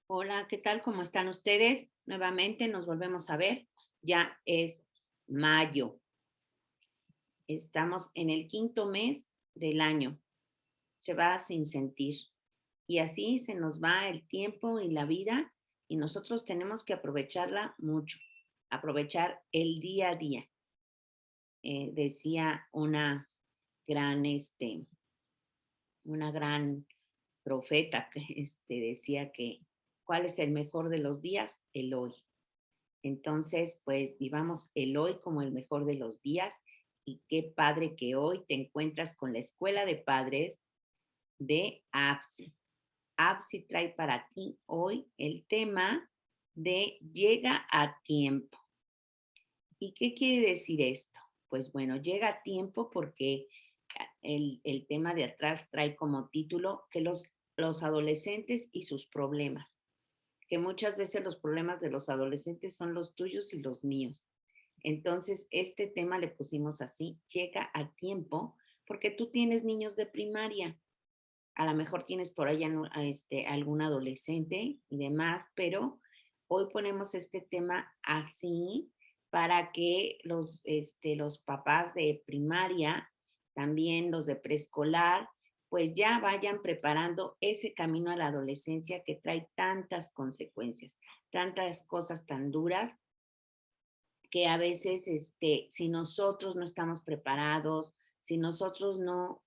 Hola, ¿qué tal? ¿Cómo están ustedes? Nuevamente nos volvemos a ver. Ya es mayo. Estamos en el quinto mes del año. Se va sin sentir. Y así se nos va el tiempo y la vida y nosotros tenemos que aprovecharla mucho. Aprovechar el día a día. Decía gran, una gran profeta que decía que ¿cuál es el mejor de los días? El hoy. Entonces, pues vivamos el hoy como el mejor de los días y qué padre que hoy te encuentras con la Escuela de Padres de APSI. APSI trae para ti hoy el tema de llega a tiempo. ¿Y qué quiere decir esto? Pues bueno, llega a tiempo porque el tema de atrás trae como título que los adolescentes y sus problemas, que muchas veces los problemas de los adolescentes son los tuyos y los míos. Entonces, este tema le pusimos así, llega a tiempo, porque tú tienes niños de primaria, a lo mejor tienes por allá algún adolescente y demás, pero hoy ponemos este tema así para que los papás de primaria, también los de preescolar, pues ya vayan preparando ese camino a la adolescencia que trae tantas consecuencias, tantas cosas tan duras que a veces, si nosotros no estamos preparados, si nosotros no,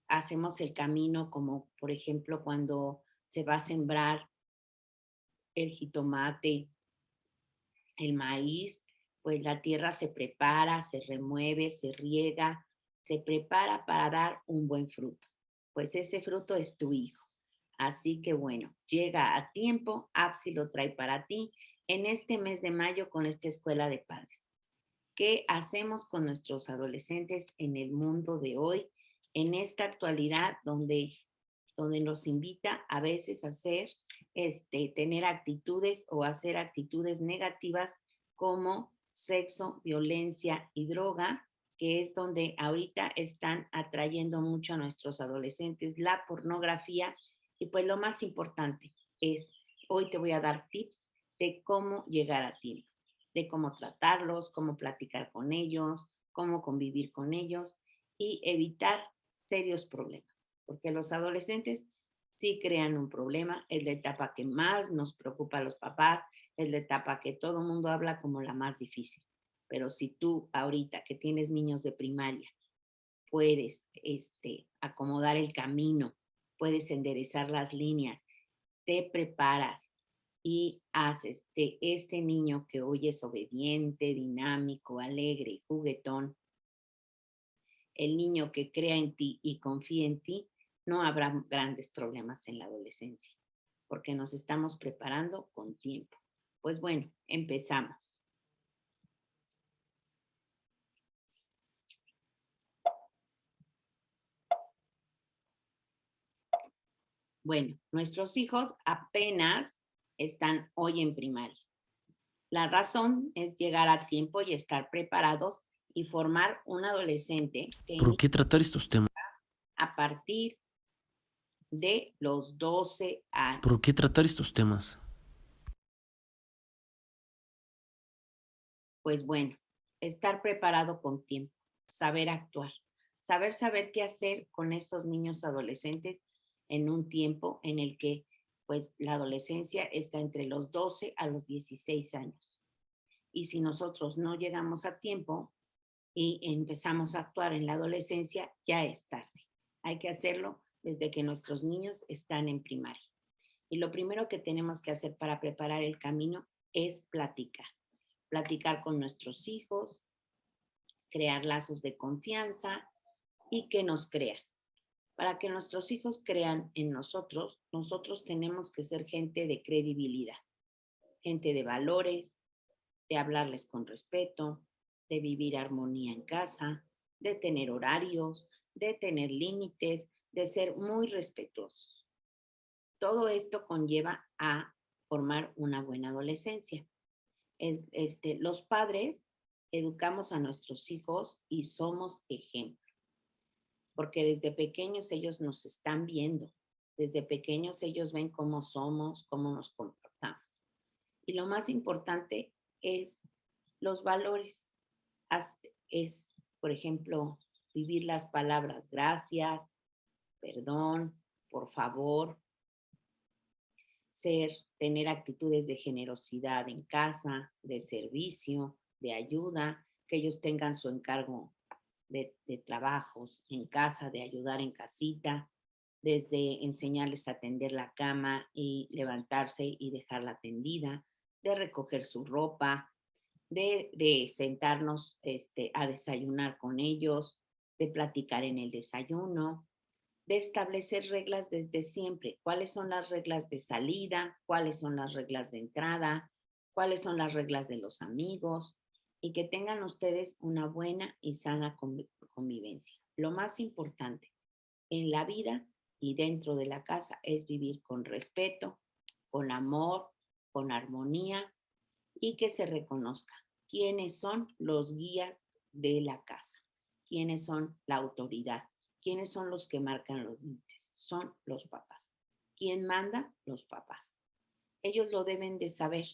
hacemos el camino, como por ejemplo cuando se va a sembrar el jitomate, el maíz, pues la tierra se prepara, se remueve, se riega, se prepara para dar un buen fruto. Pues ese fruto es tu hijo. Así que bueno, llega a tiempo, APSI lo trae para ti en este mes de mayo con esta escuela de padres. ¿Qué hacemos con nuestros adolescentes en el mundo de hoy, en esta actualidad donde nos invita a veces a hacer, tener actitudes o hacer actitudes negativas como sexo, violencia y droga, que es donde ahorita están atrayendo mucho a nuestros adolescentes, la pornografía? Y pues lo más importante es, hoy te voy a dar tips de cómo llegar a tiempo, de cómo tratarlos, cómo platicar con ellos, cómo convivir con ellos y evitar serios problemas, porque los adolescentes sí crean un problema, es la etapa que más nos preocupa a los papás, es la etapa que todo el mundo habla como la más difícil. Pero si tú ahorita que tienes niños de primaria puedes acomodar el camino, puedes enderezar las líneas, te preparas y haces de este niño que hoy es obediente, dinámico, alegre y juguetón, el niño que crea en ti y confía en ti, no habrá grandes problemas en la adolescencia, porque nos estamos preparando con tiempo. Pues bueno, empezamos. Bueno, nuestros hijos apenas están hoy en primaria. La razón es llegar a tiempo y estar preparados y formar un adolescente que ¿Por inicia qué tratar estos temas? a partir de los 12 años. ¿Por qué tratar estos temas? Pues bueno, estar preparado con tiempo, saber actuar, saber qué hacer con estos niños adolescentes en un tiempo en el que pues la adolescencia está entre los 12 a los 16 años. Y si nosotros no llegamos a tiempo y empezamos a actuar en la adolescencia, ya es tarde. Hay que hacerlo desde que nuestros niños están en primaria. Y lo primero que tenemos que hacer para preparar el camino es platicar. Platicar con nuestros hijos, crear lazos de confianza y que nos crean. Para que nuestros hijos crean en nosotros, nosotros tenemos que ser gente de credibilidad, gente de valores, de hablarles con respeto, de vivir armonía en casa, de tener horarios, de tener límites, de ser muy respetuosos. Todo esto conlleva a formar una buena adolescencia. Los padres educamos a nuestros hijos y somos ejemplo, porque desde pequeños ellos nos están viendo. Desde pequeños ellos ven cómo somos, cómo nos comportamos. Y lo más importante es los valores. Es, por ejemplo, vivir las palabras gracias, perdón, por favor, tener actitudes de generosidad en casa, de servicio, de ayuda, que ellos tengan su encargo de trabajos en casa, de ayudar en casita, desde enseñarles a tender la cama y levantarse y dejarla tendida, de recoger su ropa, de sentarnos a desayunar con ellos, de platicar en el desayuno, de establecer reglas desde siempre. ¿Cuáles son las reglas de salida? ¿Cuáles son las reglas de entrada? ¿Cuáles son las reglas de los amigos? Y que tengan ustedes una buena y sana convivencia. Lo más importante en la vida y dentro de la casa es vivir con respeto, con amor, con armonía y que se reconozca quiénes son los guías de la casa, quiénes son la autoridad, quiénes son los que marcan los límites. Son los papás. ¿Quién manda? Los papás. Ellos lo deben de saber,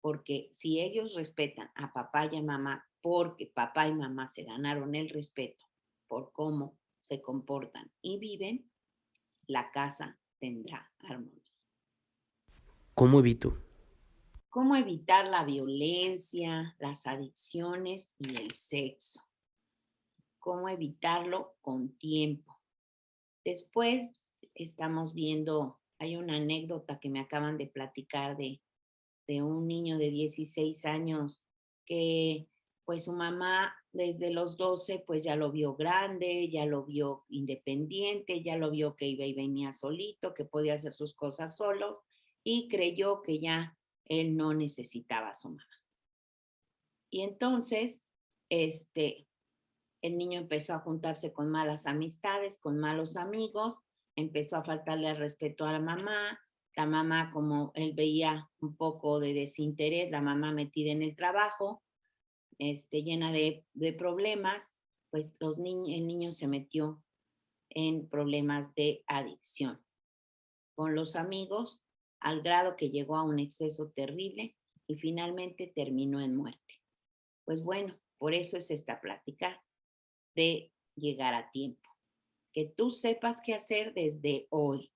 porque si ellos respetan a papá y a mamá, porque papá y mamá se ganaron el respeto por cómo se comportan y viven, la casa tendrá armonía. ¿Cómo evito? ¿Cómo evitar la violencia, las adicciones y el sexo? ¿Cómo evitarlo con tiempo? Después estamos viendo, hay una anécdota que me acaban de platicar de un niño de 16 años que pues su mamá desde los 12 pues ya lo vio grande, ya lo vio independiente, ya lo vio que iba y venía solito, que podía hacer sus cosas solo y creyó que ya él no necesitaba a su mamá. Y entonces, el niño empezó a juntarse con malas amistades, con malos amigos, empezó a faltarle el respeto a la mamá como él veía un poco de desinterés, la mamá metida en el trabajo, llena de problemas, pues el niño se metió en problemas de adicción con los amigos, al grado que llegó a un exceso terrible y finalmente terminó en muerte. Pues bueno, por eso es esta plática de llegar a tiempo. Que tú sepas qué hacer desde hoy.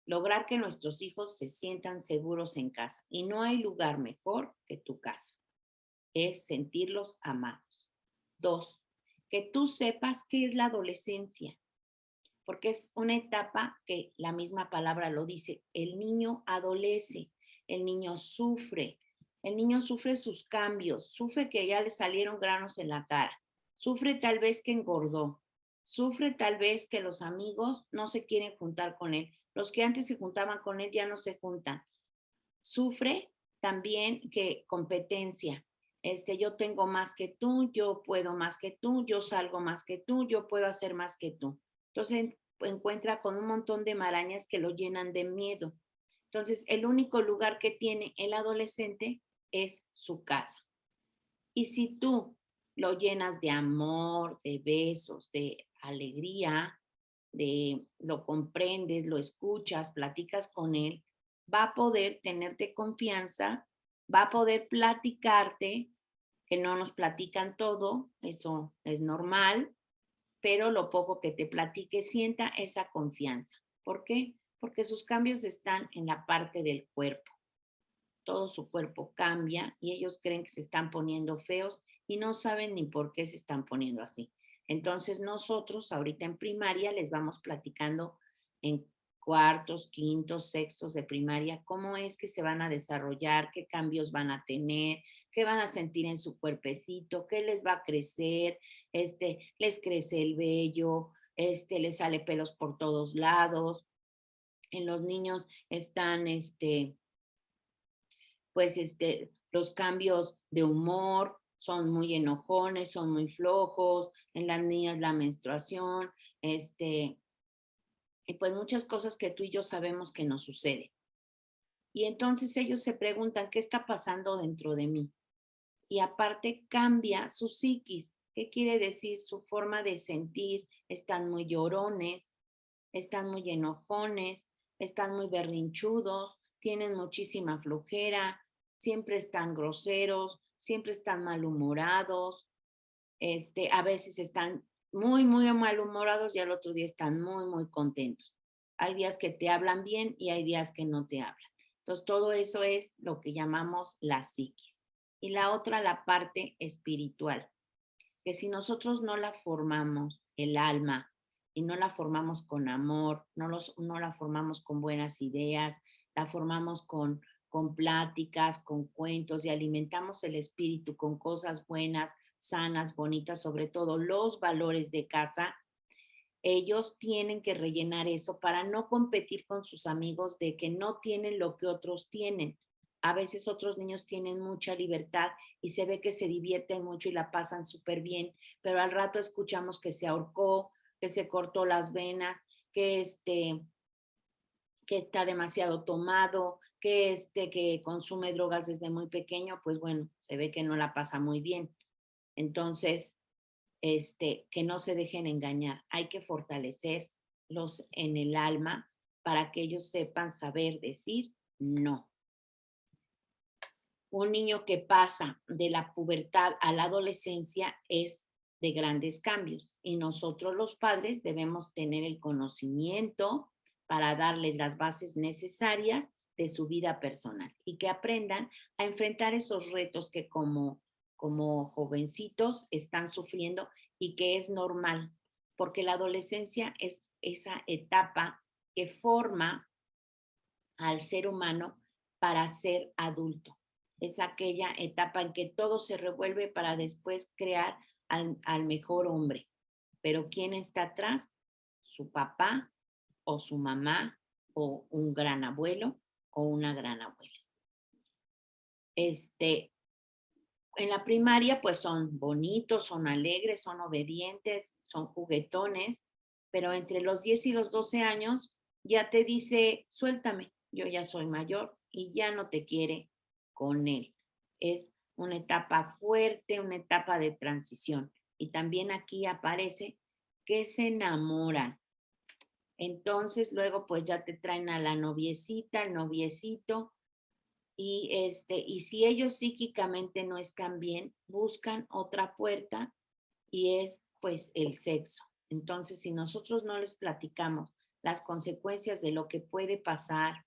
Lograr que nuestros hijos se sientan seguros en casa. Y no hay lugar mejor que tu casa. Es sentirlos amados. 2, que tú sepas qué es la adolescencia, porque es una etapa que la misma palabra lo dice. El niño adolece, el niño sufre sus cambios, sufre que ya le salieron granos en la cara, sufre tal vez que engordó, sufre tal vez que los amigos no se quieren juntar con él, los que antes se juntaban con él ya no se juntan, sufre también que competencia. Yo tengo más que tú, yo puedo más que tú, yo salgo más que tú, yo puedo hacer más que tú. Entonces encuentra con un montón de marañas que lo llenan de miedo. Entonces el único lugar que tiene el adolescente es su casa. Y si tú lo llenas de amor, de besos, de alegría, lo comprendes, lo escuchas, platicas con él, va a poder tenerte confianza, va a poder platicarte, que no nos platican todo, eso es normal, pero lo poco que te platique sienta esa confianza. ¿Por qué? Porque sus cambios están en la parte del cuerpo. Todo su cuerpo cambia y ellos creen que se están poniendo feos y no saben ni por qué se están poniendo así. Entonces nosotros ahorita en primaria les vamos platicando en cuartos, quintos, sextos de primaria cómo es que se van a desarrollar, qué cambios van a tener, qué van a sentir en su cuerpecito, qué les va a crecer, les crece el vello, les sale pelos por todos lados. En los niños están pues los cambios de humor son muy enojones, son muy flojos, en las niñas la menstruación, y pues muchas cosas que tú y yo sabemos que nos suceden. Y entonces ellos se preguntan, ¿qué está pasando dentro de mí? Y aparte cambia su psiquis. ¿Qué quiere decir? Su forma de sentir, están muy llorones, están muy enojones, están muy berrinchudos, tienen muchísima flojera, siempre están groseros, siempre están malhumorados, a veces están muy, muy malhumorados y al otro día están muy, muy contentos. Hay días que te hablan bien y hay días que no te hablan. Entonces, todo eso es lo que llamamos la psiquis. Y la otra, la parte espiritual, que si nosotros no la formamos, el alma, y no la formamos con amor, no la formamos con buenas ideas, la formamos con pláticas, con cuentos y alimentamos el espíritu con cosas buenas, sanas, bonitas, sobre todo los valores de casa, ellos tienen que rellenar eso para no competir con sus amigos de que no tienen lo que otros tienen. A veces otros niños tienen mucha libertad y se ve que se divierten mucho y la pasan súper bien, pero al rato escuchamos que se ahorcó, que se cortó las venas, que, que está demasiado tomado, que consume drogas desde muy pequeño, pues bueno, se ve que no la pasa muy bien. Entonces, que no se dejen engañar. Hay que fortalecerlos en el alma para que ellos sepan saber decir no. Un niño que pasa de la pubertad a la adolescencia es de grandes cambios y nosotros los padres debemos tener el conocimiento para darles las bases necesarias de su vida personal y que aprendan a enfrentar esos retos que como jovencitos están sufriendo y que es normal, porque la adolescencia es esa etapa que forma al ser humano para ser adulto. Es aquella etapa en que todo se revuelve para después crear al mejor hombre. Pero ¿quién está atrás? Su papá o su mamá o un gran abuelo o una gran abuela. En la primaria pues son bonitos, son alegres, son obedientes, son juguetones, pero entre los 10 y los 12 años ya te dice, suéltame, yo ya soy mayor y ya no te quiere con él. Es una etapa fuerte, una etapa de transición. Y también aquí aparece que se enamoran. Entonces luego pues ya te traen a la noviecita, el noviecito, y si ellos psíquicamente no están bien, buscan otra puerta y es pues el sexo. Entonces, si nosotros no les platicamos las consecuencias de lo que puede pasar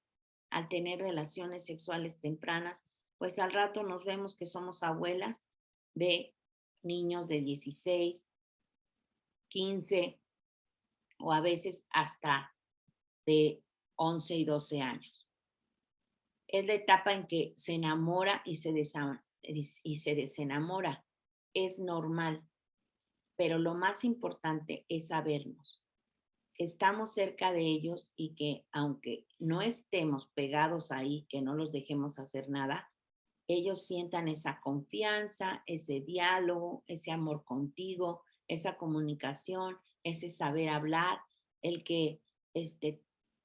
al tener relaciones sexuales tempranas, pues al rato nos vemos que somos abuelas de niños de 16, 15 o a veces hasta de 11 y 12 años. Es la etapa en que se enamora y se desenamora. Es normal, pero lo más importante es sabernos que estamos cerca de ellos y que aunque no estemos pegados ahí, que no los dejemos hacer nada, ellos sientan esa confianza, ese diálogo, ese amor contigo, esa comunicación, ese saber hablar, el que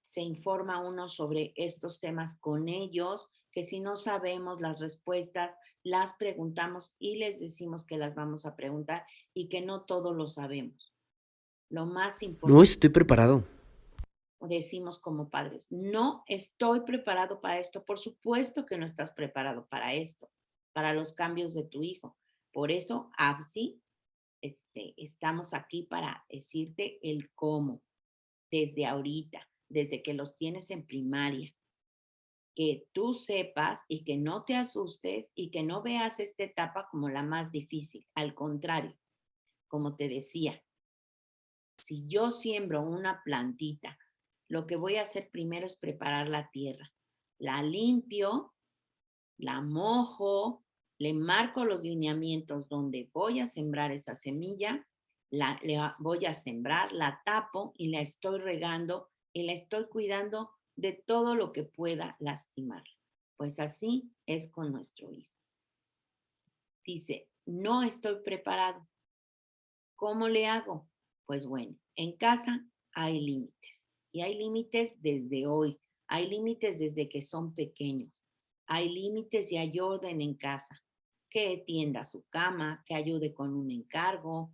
se informa uno sobre estos temas con ellos, que si no sabemos las respuestas, las preguntamos y les decimos que las vamos a preguntar y que no todo lo sabemos. Lo más No importante, estoy preparado. decimos como padres, no estoy preparado para esto. Por supuesto que no estás preparado para esto, para los cambios de tu hijo. Por eso, ABSI, estamos aquí para decirte el cómo, desde ahorita, desde que los tienes en primaria, que tú sepas y que no te asustes y que no veas esta etapa como la más difícil. Al contrario, como te decía, si yo siembro una plantita, lo que voy a hacer primero es preparar la tierra. La limpio, la mojo, le marco los lineamientos donde voy a sembrar esa semilla, voy a sembrar, la tapo y la estoy regando y la estoy cuidando de todo lo que pueda lastimar. Pues así es con nuestro hijo. Dice, no estoy preparado. ¿Cómo le hago? Pues bueno, en casa hay límites y hay límites desde hoy, hay límites desde que son pequeños, hay límites y hay orden en casa, que tienda su cama, que ayude con un encargo,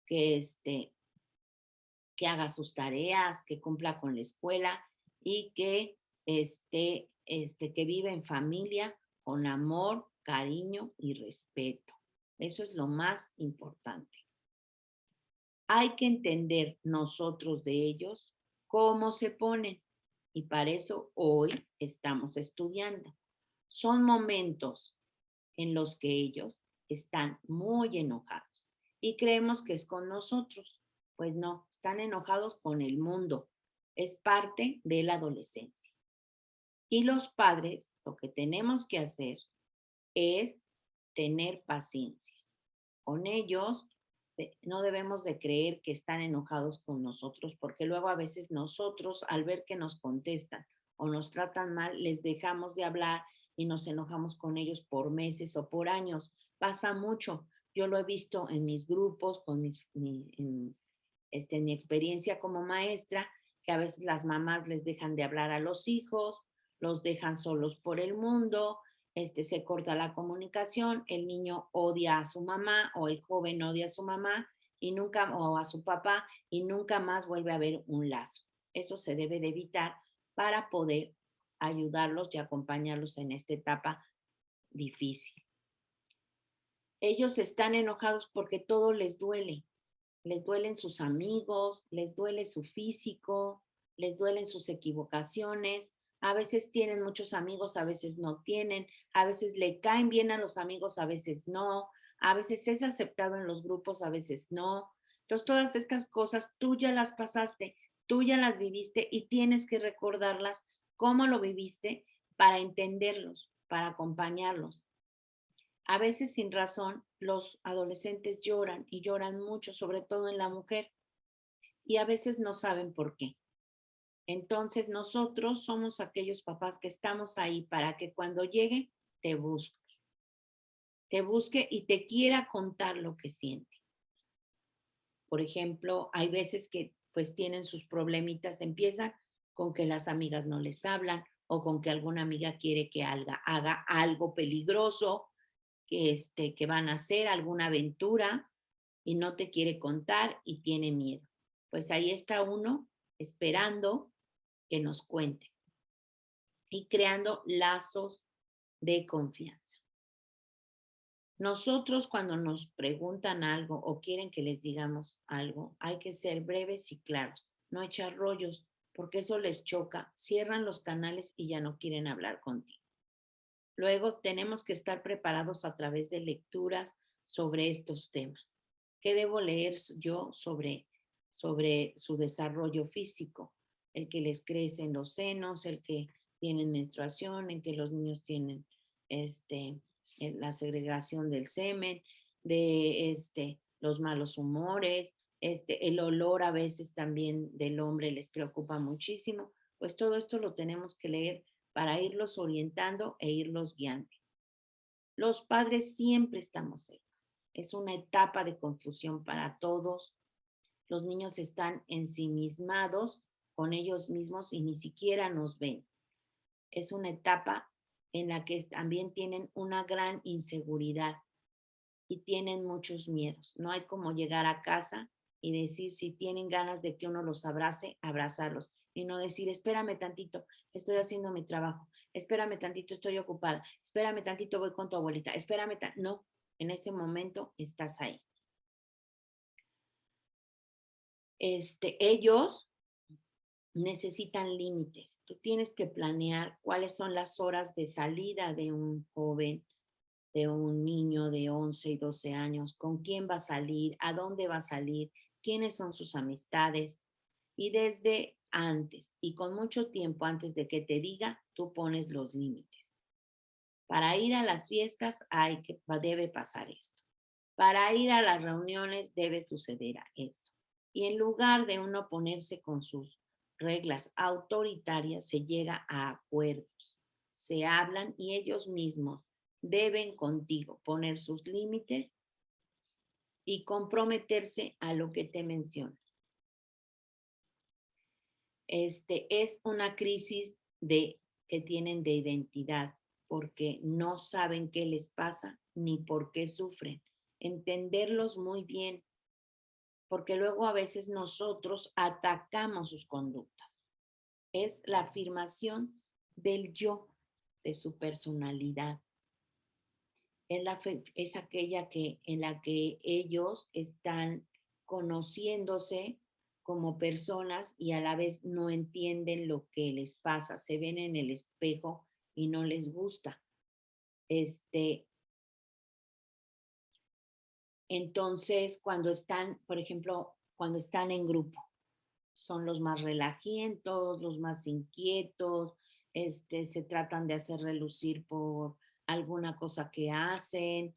que, que haga sus tareas, que cumpla con la escuela y que vive en familia con amor, cariño y respeto. Eso es lo más importante. Hay que entender nosotros de ellos cómo se ponen y para eso hoy estamos estudiando. Son momentos en los que ellos están muy enojados y creemos que es con nosotros. Pues no, están enojados con el mundo. Es parte de la adolescencia. Y los padres, lo que tenemos que hacer es tener paciencia. Con ellos no debemos de creer que están enojados con nosotros, porque luego a veces nosotros, al ver que nos contestan o nos tratan mal, les dejamos de hablar y nos enojamos con ellos por meses o por años. Pasa mucho. Yo lo he visto en mis grupos, en mi experiencia como maestra, que a veces las mamás les dejan de hablar a los hijos, los dejan solos por el mundo, se corta la comunicación, el niño odia a su mamá o el joven odia a su mamá y nunca, o a su papá y nunca más vuelve a haber un lazo. Eso se debe de evitar para poder ayudarlos y acompañarlos en esta etapa difícil. Ellos están enojados porque todo les duelen sus amigos, les duele su físico, les duelen sus equivocaciones. A veces tienen muchos amigos, a veces no tienen, a veces le caen bien a los amigos, a veces no, a veces es aceptado en los grupos, a veces no. Entonces, todas estas cosas tú ya las pasaste, tú ya las viviste y tienes que recordarlas cómo lo viviste para entenderlos, para acompañarlos. A veces sin razón, los adolescentes lloran y lloran mucho, sobre todo en la mujer, y a veces no saben por qué. Entonces nosotros somos aquellos papás que estamos ahí para que cuando llegue te busque y te quiera contar lo que siente. Por ejemplo, hay veces que pues tienen sus problemitas, empiezan con que las amigas no les hablan o con que alguna amiga quiere que haga algo peligroso que van a hacer alguna aventura y no te quiere contar y tiene miedo. Pues ahí está uno esperando que nos cuente y creando lazos de confianza. Nosotros cuando nos preguntan algo o quieren que les digamos algo, hay que ser breves y claros, no echar rollos, porque eso les choca, cierran los canales y ya no quieren hablar contigo. Luego tenemos que estar preparados a través de lecturas sobre estos temas. ¿Qué debo leer yo sobre su desarrollo físico? El que les crecen los senos, el que tienen menstruación, el que los niños tienen la segregación del semen, los malos humores, el olor a veces también del hombre les preocupa muchísimo. Pues todo esto lo tenemos que leer para irlos orientando e irlos guiando. Los padres siempre estamos cerca. Es una etapa de confusión para todos. Los niños están ensimismados con ellos mismos y ni siquiera nos ven. Es una etapa en la que también tienen una gran inseguridad y tienen muchos miedos. No hay como llegar a casa y decir si tienen ganas de que uno los abrace, abrazarlos y no decir, espérame tantito, estoy haciendo mi trabajo, espérame tantito, estoy ocupada, espérame tantito, voy con tu abuelita, espérame no, en ese momento estás ahí. Ellos necesitan límites. Tú tienes que planear cuáles son las horas de salida de un joven, de un niño de 11 y 12 años, con quién va a salir, a dónde va a salir, quiénes son sus amistades. Y desde antes y con mucho tiempo antes de que te diga, tú pones los límites. Para ir a las fiestas debe pasar esto. Para ir a las reuniones debe suceder esto. Y en lugar de uno ponerse con sus reglas autoritarias, se llega a acuerdos. Se hablan y ellos mismos deben contigo poner sus límites y comprometerse a lo que te menciono. Es una crisis que tienen de identidad porque no saben qué les pasa ni por qué sufren. Entenderlos muy bien porque luego a veces nosotros atacamos sus conductas. Es la afirmación del yo, de su personalidad. Es aquella en la que ellos están conociéndose como personas y a la vez no entienden lo que les pasa, se ven en el espejo y no les gusta. Entonces, cuando están, por ejemplo, cuando están en grupo, son los más relajientos, los más inquietos, se tratan de hacer relucir por alguna cosa que hacen,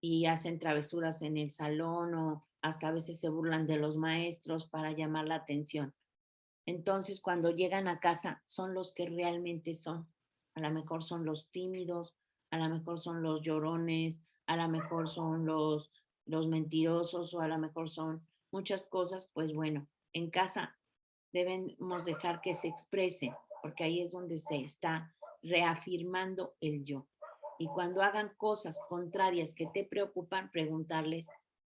y hacen travesuras en el salón o hasta a veces se burlan de los maestros para llamar la atención. Entonces, cuando llegan a casa, son los que realmente son. A lo mejor son los tímidos, a lo mejor son los llorones, a lo mejor son los mentirosos o a lo mejor son muchas cosas. Pues bueno, en casa debemos dejar que se expresen, porque ahí es donde se está reafirmando el yo. Y cuando hagan cosas contrarias que te preocupan, preguntarles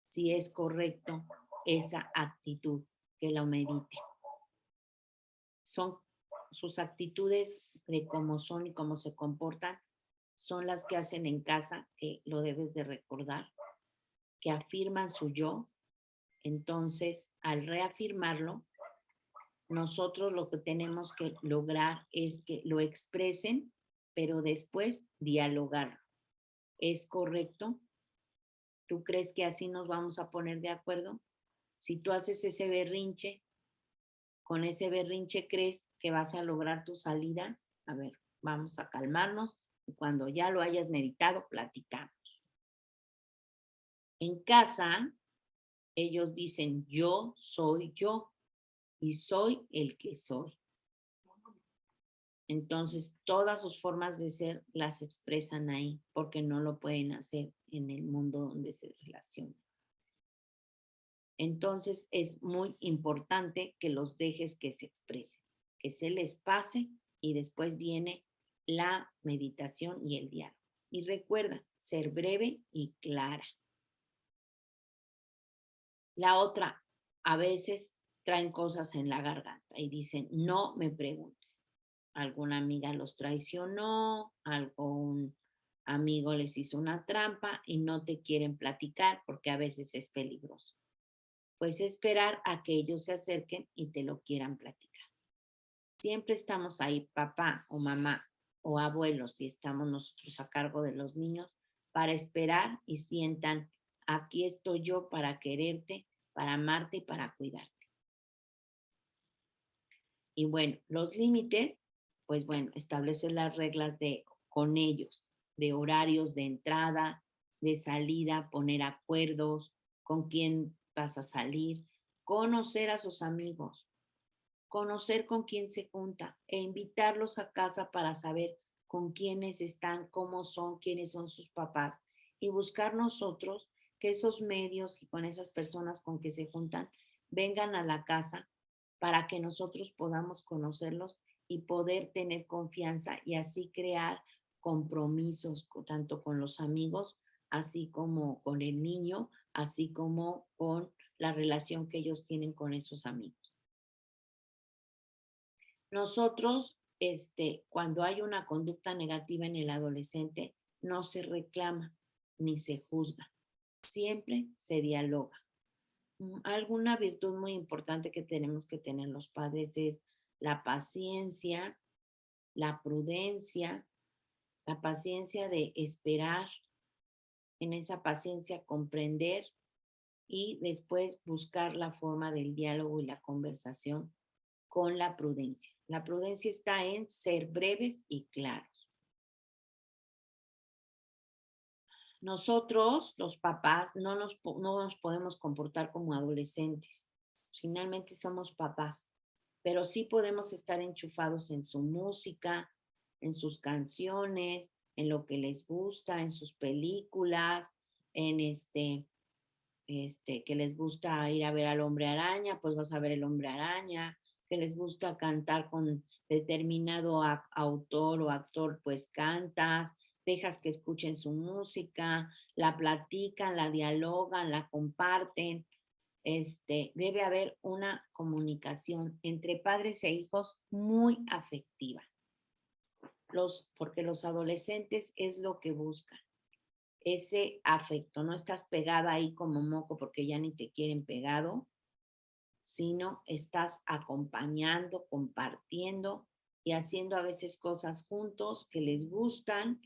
si es correcto esa actitud, que lo medite. Son sus actitudes de cómo son y cómo se comportan, son las que hacen en casa, que lo debes de recordar, que afirman su yo. Entonces, al reafirmarlo, nosotros lo que tenemos que lograr es que lo expresen, pero después dialogar. ¿Es correcto? ¿Tú crees que así nos vamos a poner de acuerdo? Si tú haces ese berrinche, con ese berrinche crees que vas a lograr tu salida. A ver, vamos a calmarnos y cuando ya lo hayas meditado, platicamos. En casa, ellos dicen yo soy yo y soy el que soy. Entonces, todas sus formas de ser las expresan ahí porque no lo pueden hacer en el mundo donde se relacionan. Entonces, es muy importante que los dejes que se expresen, que se les pase y después viene la meditación y el diálogo. Y recuerda, ser breve y clara. La otra, a veces traen cosas en la garganta y dicen, no me preguntes. Alguna amiga los traicionó, algún amigo les hizo una trampa y no te quieren platicar porque a veces es peligroso. Pues esperar a que ellos se acerquen y te lo quieran platicar. Siempre estamos ahí, papá o mamá o abuelos, si estamos nosotros a cargo de los niños, para esperar y sientan, aquí estoy yo para quererte, para amarte y para cuidarte. Y bueno, los límites, pues bueno, establecer las reglas con ellos, de horarios de entrada, de salida, poner acuerdos, con quién vas a salir, conocer a sus amigos, conocer con quién se junta e invitarlos a casa para saber con quiénes están, cómo son, quiénes son sus papás y buscar nosotros que esos medios y con esas personas con que se juntan vengan a la casa para que nosotros podamos conocerlos y poder tener confianza y así crear compromisos tanto con los amigos, así como con el niño, así como con la relación que ellos tienen con esos amigos. Nosotros, cuando hay una conducta negativa en el adolescente, no se reclama ni se juzga, siempre se dialoga. Alguna virtud muy importante que tenemos que tener los padres es la paciencia, la prudencia, la paciencia de esperar, en esa paciencia comprender y después buscar la forma del diálogo y la conversación con la prudencia. La prudencia está en ser breves y claros. Nosotros, los papás, no nos podemos comportar como adolescentes. Finalmente somos papás, pero sí podemos estar enchufados en su música, en sus canciones, en lo que les gusta, en sus películas, en que les gusta ir a ver al hombre araña, pues vas a ver el hombre araña, que les gusta cantar con determinado autor o actor, pues cantas, dejas que escuchen su música, la platican, la dialogan, la comparten. Debe haber una comunicación entre padres e hijos muy afectiva, porque los adolescentes es lo que buscan, ese afecto. No estás pegada ahí como moco porque ya ni te quieren pegado, sino estás acompañando, compartiendo y haciendo a veces cosas juntos que les gustan,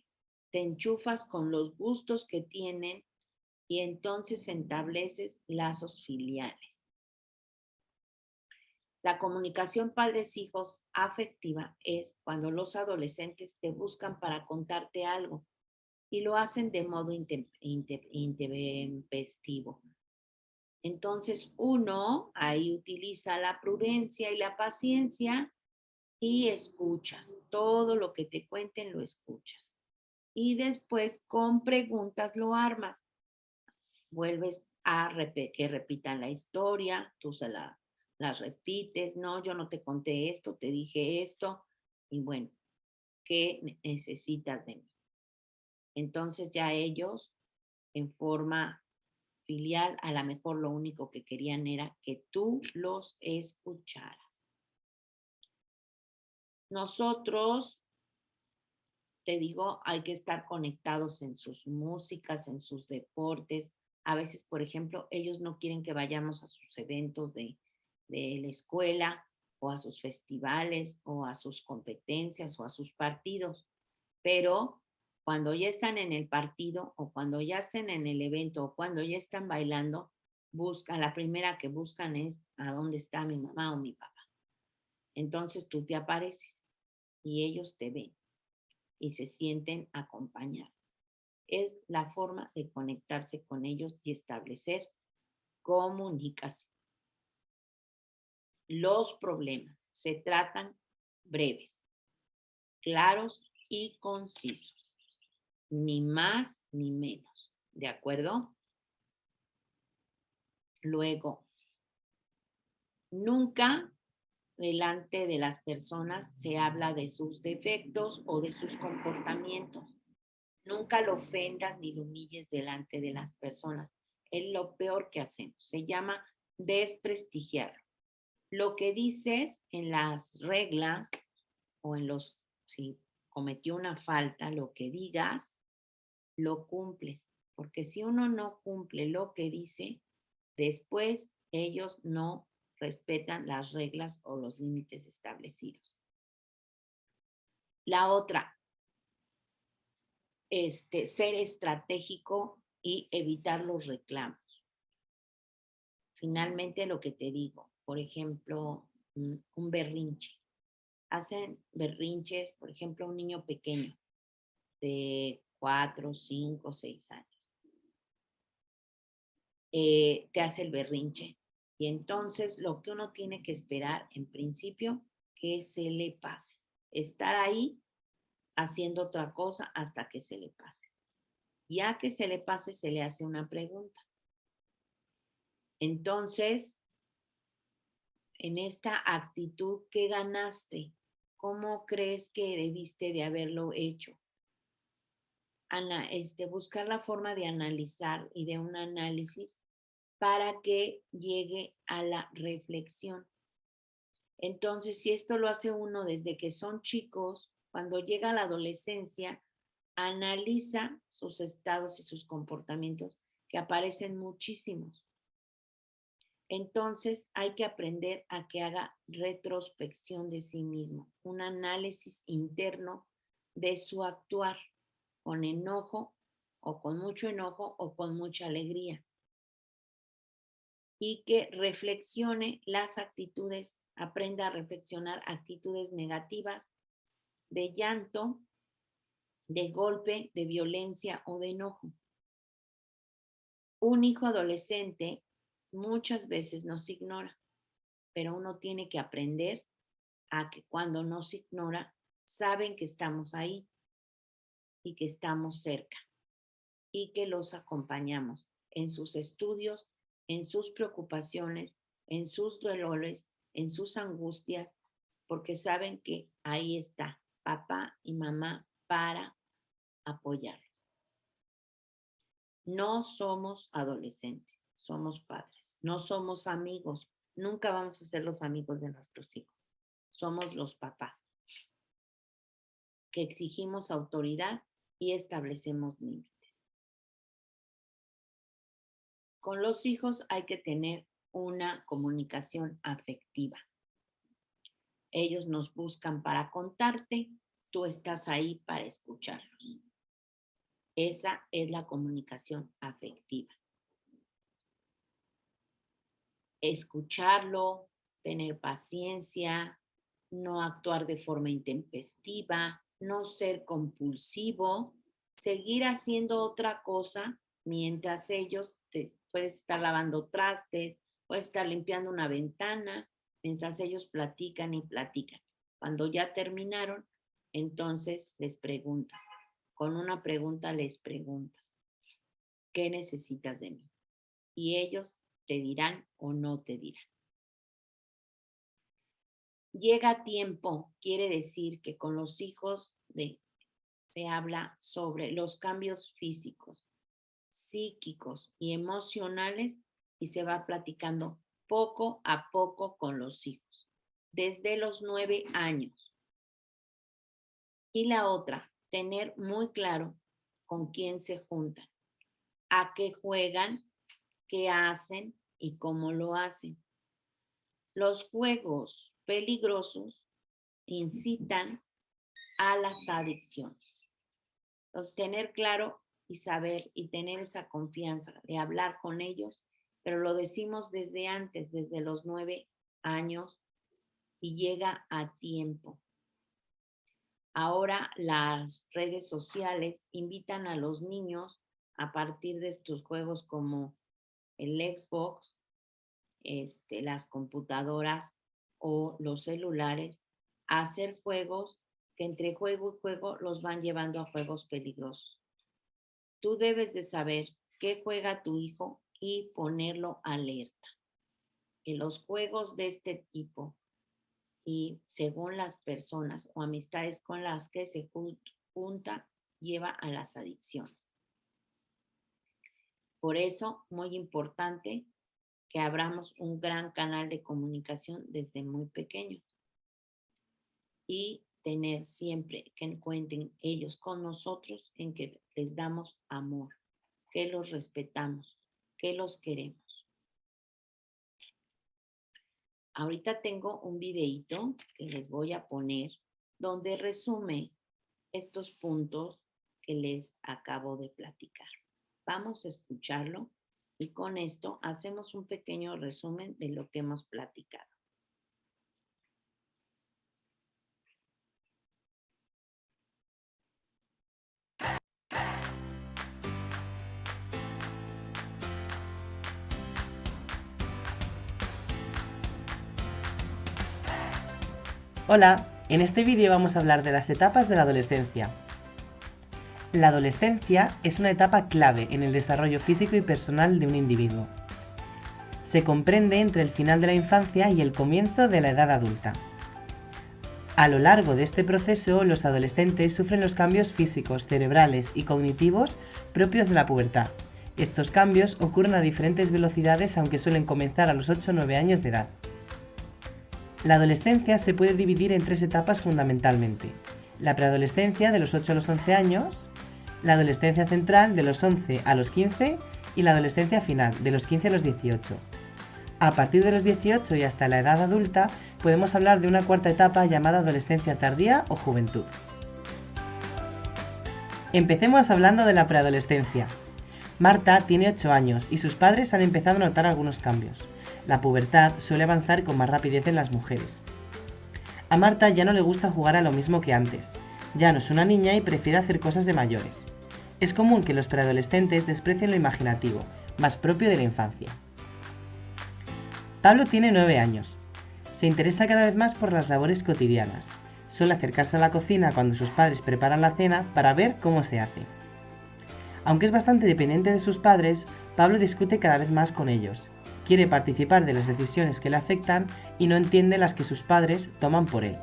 te enchufas con los gustos que tienen y entonces estableces lazos filiales. La comunicación padres-hijos afectiva es cuando los adolescentes te buscan para contarte algo y lo hacen de modo intempestivo. Entonces uno ahí utiliza la prudencia y la paciencia y escuchas. Todo lo que te cuenten lo escuchas. Y después con preguntas lo armas. Vuelves a que repitan la historia, tú las repites. No, yo no te conté esto, te dije esto. Y bueno, ¿qué necesitas de mí? Entonces ya ellos en forma filial, a lo mejor lo único que querían era que tú los escucharas. Nosotros, te digo, hay que estar conectados en sus músicas, en sus deportes. A veces, por ejemplo, ellos no quieren que vayamos a sus eventos de la escuela o a sus festivales o a sus competencias o a sus partidos, pero cuando ya están en el partido o cuando ya estén en el evento o cuando ya están bailando, la primera que buscan es a dónde está mi mamá o mi papá. Entonces tú te apareces y ellos te ven y se sienten acompañados. Es la forma de conectarse con ellos y establecer comunicación. Los problemas se tratan breves, claros y concisos. Ni más ni menos. ¿De acuerdo? Luego, nunca delante de las personas se habla de sus defectos o de sus comportamientos. Nunca lo ofendas ni lo humilles delante de las personas. Es lo peor que hacemos. Se llama desprestigiar. Lo que dices en las reglas o si cometió una falta, lo que digas, lo cumples. Porque si uno no cumple lo que dice, después ellos no respetan las reglas o los límites establecidos. La otra, ser estratégico y evitar los reclamos. Finalmente, lo que te digo, por ejemplo, un berrinche. Hacen berrinches, por ejemplo, un niño pequeño de 4, 5, 6 años. Te hace el berrinche. Y entonces lo que uno tiene que esperar, en principio, que se le pase. Estar ahí haciendo otra cosa hasta que se le pase. Ya que se le pase, se le hace una pregunta. Entonces, en esta actitud, ¿qué ganaste? ¿Cómo crees que debiste de haberlo hecho? Buscar la forma de analizar y de un análisis para que llegue a la reflexión. Entonces, si esto lo hace uno desde que son chicos, cuando llega a la adolescencia, analiza sus estados y sus comportamientos, que aparecen muchísimos. Entonces, hay que aprender a que haga retrospección de sí mismo, un análisis interno de su actuar, con enojo o con mucho enojo o con mucha alegría. Y que reflexione las actitudes, aprenda a reflexionar actitudes negativas de llanto, de golpe, de violencia o de enojo. Un hijo adolescente muchas veces nos ignora, pero uno tiene que aprender a que cuando nos ignora, saben que estamos ahí y que estamos cerca y que los acompañamos en sus estudios, en sus preocupaciones, en sus dolores, en sus angustias, porque saben que ahí está papá y mamá para apoyarlos. No somos adolescentes, somos padres, no somos amigos, nunca vamos a ser los amigos de nuestros hijos, somos los papás que exigimos autoridad y establecemos límites. Con los hijos hay que tener una comunicación afectiva. Ellos nos buscan para contarte, tú estás ahí para escucharlos. Esa es la comunicación afectiva. Escucharlo, tener paciencia, no actuar de forma intempestiva, no ser compulsivo, seguir haciendo otra cosa mientras ellos puedes estar lavando trastes, puedes estar limpiando una ventana, mientras ellos platican y platican. Cuando ya terminaron, entonces les preguntas. Con una pregunta les preguntas, ¿qué necesitas de mí? Y ellos te dirán o no te dirán. Llega tiempo, quiere decir que con los hijos se habla sobre los cambios físicos, psíquicos y emocionales y se va platicando poco a poco con los hijos, desde los 9 años. Y la otra, tener muy claro con quién se juntan, a qué juegan, qué hacen y cómo lo hacen. Los juegos peligrosos incitan a las adicciones. Entonces, tener claro y saber y tener esa confianza de hablar con ellos, pero lo decimos desde antes, desde los 9 años y llega a tiempo. Ahora las redes sociales invitan a los niños a partir de estos juegos como el Xbox, las computadoras o los celulares, a hacer juegos que entre juego y juego los van llevando a juegos peligrosos. Tú debes de saber qué juega tu hijo y ponerlo alerta. Que los juegos de este tipo y según las personas o amistades con las que se junta, lleva a las adicciones. Por eso, muy importante que abramos un gran canal de comunicación desde muy pequeños y tener siempre que cuenten ellos con nosotros en que les damos amor, que los respetamos, que los queremos. Ahorita tengo un videíto que les voy a poner donde resume estos puntos que les acabo de platicar. Vamos a escucharlo y con esto hacemos un pequeño resumen de lo que hemos platicado. Hola, en este vídeo vamos a hablar de las etapas de la adolescencia. La adolescencia es una etapa clave en el desarrollo físico y personal de un individuo. Se comprende entre el final de la infancia y el comienzo de la edad adulta. A lo largo de este proceso, los adolescentes sufren los cambios físicos, cerebrales y cognitivos propios de la pubertad. Estos cambios ocurren a diferentes velocidades, aunque suelen comenzar a los 8 o 9 años de edad. La adolescencia se puede dividir en 3 etapas fundamentalmente: la preadolescencia de los 8 a los 11 años, la adolescencia central de los 11 a los 15 y la adolescencia final de los 15 a los 18. A partir de los 18 y hasta la edad adulta podemos hablar de una cuarta etapa llamada adolescencia tardía o juventud. Empecemos hablando de la preadolescencia. Marta tiene 8 años y sus padres han empezado a notar algunos cambios. La pubertad suele avanzar con más rapidez en las mujeres. A Marta ya no le gusta jugar a lo mismo que antes. Ya no es una niña y prefiere hacer cosas de mayores. Es común que los preadolescentes desprecien lo imaginativo, más propio de la infancia. Pablo tiene 9 años. Se interesa cada vez más por las labores cotidianas. Suele acercarse a la cocina cuando sus padres preparan la cena para ver cómo se hace. Aunque es bastante dependiente de sus padres, Pablo discute cada vez más con ellos. Quiere participar de las decisiones que le afectan y no entiende las que sus padres toman por él.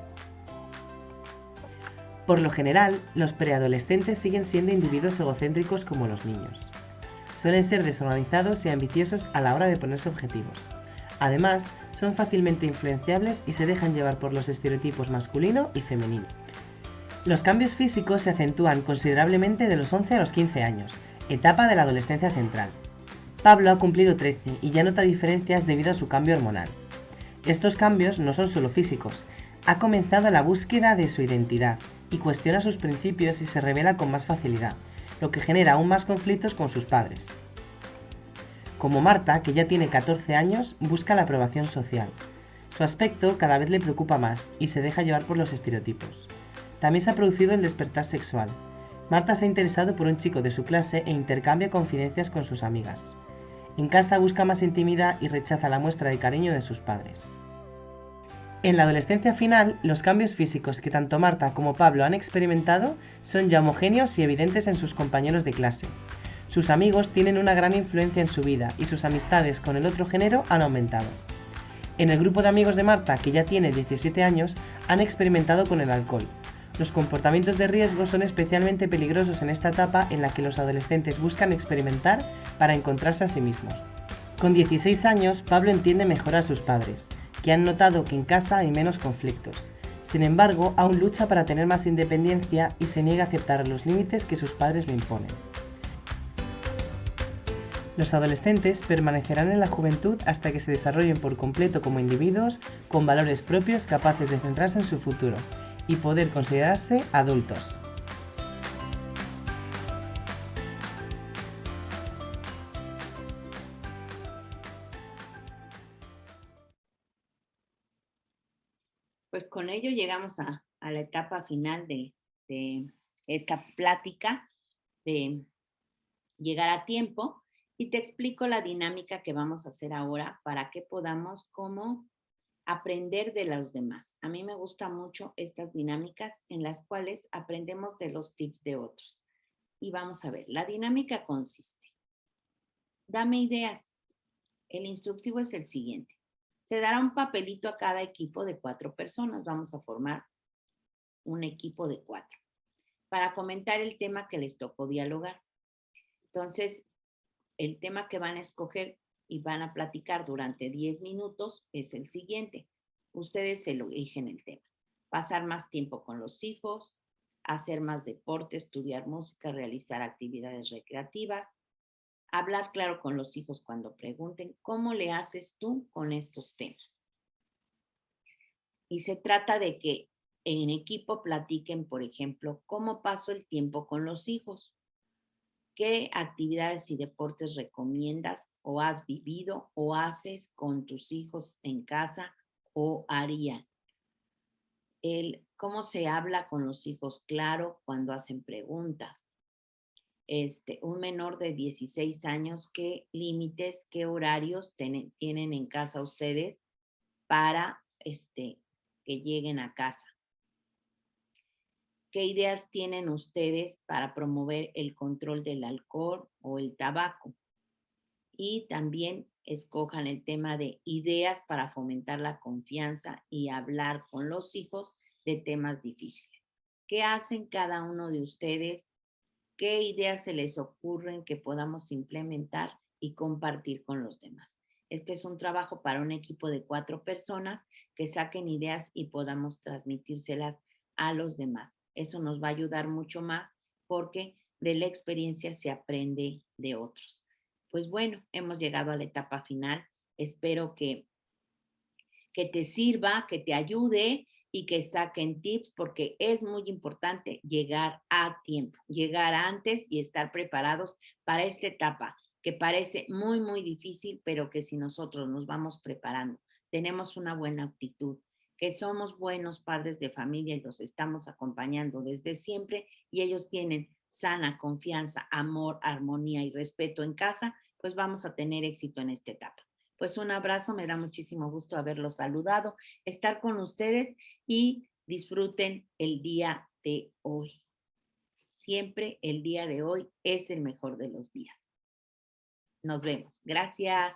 Por lo general, los preadolescentes siguen siendo individuos egocéntricos como los niños. Suelen ser desorganizados y ambiciosos a la hora de ponerse objetivos. Además, son fácilmente influenciables y se dejan llevar por los estereotipos masculino y femenino. Los cambios físicos se acentúan considerablemente de los 11 a los 15 años, etapa de la adolescencia central. Pablo ha cumplido 13 y ya nota diferencias debido a su cambio hormonal. Estos cambios no son solo físicos. Ha comenzado la búsqueda de su identidad y cuestiona sus principios y se revela con más facilidad, lo que genera aún más conflictos con sus padres. Como Marta, que ya tiene 14 años, busca la aprobación social. Su aspecto cada vez le preocupa más y se deja llevar por los estereotipos. También se ha producido el despertar sexual. Marta se ha interesado por un chico de su clase e intercambia confidencias con sus amigas. En casa busca más intimidad y rechaza la muestra de cariño de sus padres. En la adolescencia final, los cambios físicos que tanto Marta como Pablo han experimentado son ya homogéneos y evidentes en sus compañeros de clase. Sus amigos tienen una gran influencia en su vida y sus amistades con el otro género han aumentado. En el grupo de amigos de Marta, que ya tiene 17 años, han experimentado con el alcohol. Los comportamientos de riesgo son especialmente peligrosos en esta etapa en la que los adolescentes buscan experimentar para encontrarse a sí mismos. Con 16 años, Pablo entiende mejor a sus padres, que han notado que en casa hay menos conflictos. Sin embargo, aún lucha para tener más independencia y se niega a aceptar los límites que sus padres le imponen. Los adolescentes permanecerán en la juventud hasta que se desarrollen por completo como individuos con valores propios capaces de centrarse en su futuro y poder considerarse adultos. Pues con ello llegamos a la etapa final de esta plática de llegar a tiempo y te explico la dinámica que vamos a hacer ahora para que podamos como aprender de los demás. A mí me gustan mucho estas dinámicas en las cuales aprendemos de los tips de otros. Y vamos a ver, la dinámica consiste. Dame ideas. El instructivo es el siguiente. Se dará un papelito a cada equipo de 4 personas. Vamos a formar un equipo de 4 para comentar el tema que les tocó dialogar. Entonces, el tema que van a escoger y van a platicar durante 10 minutos es el siguiente. Ustedes se lo eligen el tema. Pasar más tiempo con los hijos, hacer más deporte, estudiar música, realizar actividades recreativas, hablar claro con los hijos cuando pregunten, ¿cómo le haces tú con estos temas? Y se trata de que en equipo platiquen, por ejemplo, cómo paso el tiempo con los hijos, qué actividades y deportes recomiendas o has vivido o haces con tus hijos en casa o harían. Cómo se habla con los hijos claro cuando hacen preguntas. Un menor de 16 años, ¿qué límites, qué horarios tienen en casa ustedes para que lleguen a casa? ¿Qué ideas tienen ustedes para promover el control del alcohol o el tabaco? Y también escojan el tema de ideas para fomentar la confianza y hablar con los hijos de temas difíciles. ¿Qué hacen cada uno de ustedes? ¿Qué ideas se les ocurren que podamos implementar y compartir con los demás? Este es un trabajo para un equipo de 4 personas que saquen ideas y podamos transmitírselas a los demás. Eso nos va a ayudar mucho más porque de la experiencia se aprende de otros. Pues bueno, hemos llegado a la etapa final. Espero que te sirva, que te ayude y que saquen tips porque es muy importante llegar a tiempo, llegar antes y estar preparados para esta etapa que parece muy, muy difícil, pero que si nosotros nos vamos preparando, tenemos una buena actitud, que somos buenos padres de familia y los estamos acompañando desde siempre y ellos tienen sana confianza, amor, armonía y respeto en casa, pues vamos a tener éxito en esta etapa. Pues un abrazo, me da muchísimo gusto haberlos saludado, estar con ustedes y disfruten el día de hoy. Siempre el día de hoy es el mejor de los días. Nos vemos. Gracias.